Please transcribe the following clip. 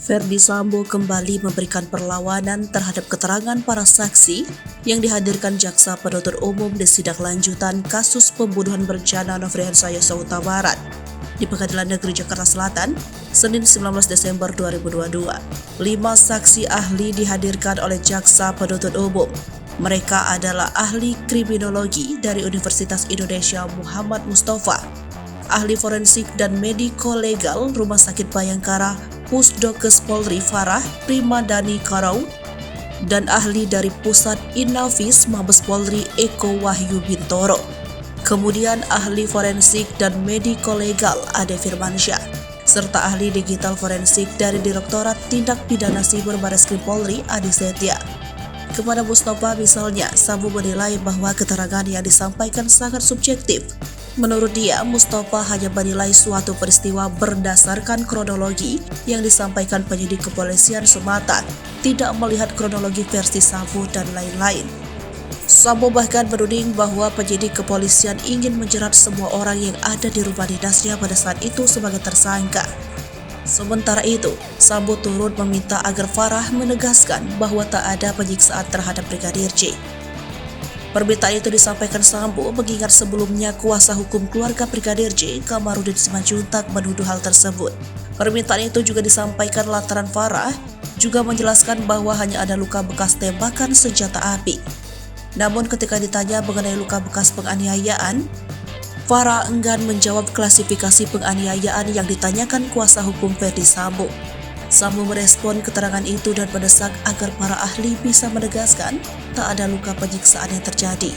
Verdi Sambo kembali memberikan perlawanan terhadap keterangan para saksi yang dihadirkan Jaksa Penuntut Umum di sidang lanjutan kasus pembunuhan berencana Nofriansah Yosua Huta Barat di Pengadilan Negeri Jakarta Selatan, Senin 19 Desember 2022. 5 saksi ahli dihadirkan oleh Jaksa Penuntut Umum. Mereka adalah ahli kriminologi dari Universitas Indonesia Muhammad Mustafa, ahli forensik dan mediko legal Rumah Sakit Bayangkara Pusdokes Polri Farah Primadani Karau, dan ahli dari Pusat Inafis Mabes Polri Eko Wahyu Bintoro. Kemudian ahli forensik dan mediko legal Ade Firmansyah, serta ahli digital forensik dari Direktorat Tindak Pidana Siber Barreskrim Polri Adi Setia. Kepada Mustafa misalnya, Sambo menilai bahwa keterangan yang disampaikan sangat subjektif. Menurut dia, Mustafa hanya menilai suatu peristiwa berdasarkan kronologi yang disampaikan penyidik kepolisian semata, tidak melihat kronologi versi Sambo dan lain-lain. Sambo bahkan menuding bahwa penyidik kepolisian ingin menjerat semua orang yang ada di rumah dinasnya pada saat itu sebagai tersangka. Sementara itu, Sambo turut meminta agar Farah menegaskan bahwa tak ada penyiksaan terhadap Brigadir J. Permintaan itu disampaikan Sambo mengingat sebelumnya kuasa hukum keluarga Brigadir J, Kamarudin Simanjuntak, menuduh hal tersebut. Permintaan itu juga disampaikan lantaran Farah juga menjelaskan bahwa hanya ada luka bekas tembakan senjata api. Namun ketika ditanya mengenai luka bekas penganiayaan, Farah enggan menjawab klasifikasi penganiayaan yang ditanyakan kuasa hukum Verdi Sambo. Sambo merespon keterangan itu dan mendesak agar para ahli bisa menegaskan tak ada luka penyiksaan yang terjadi.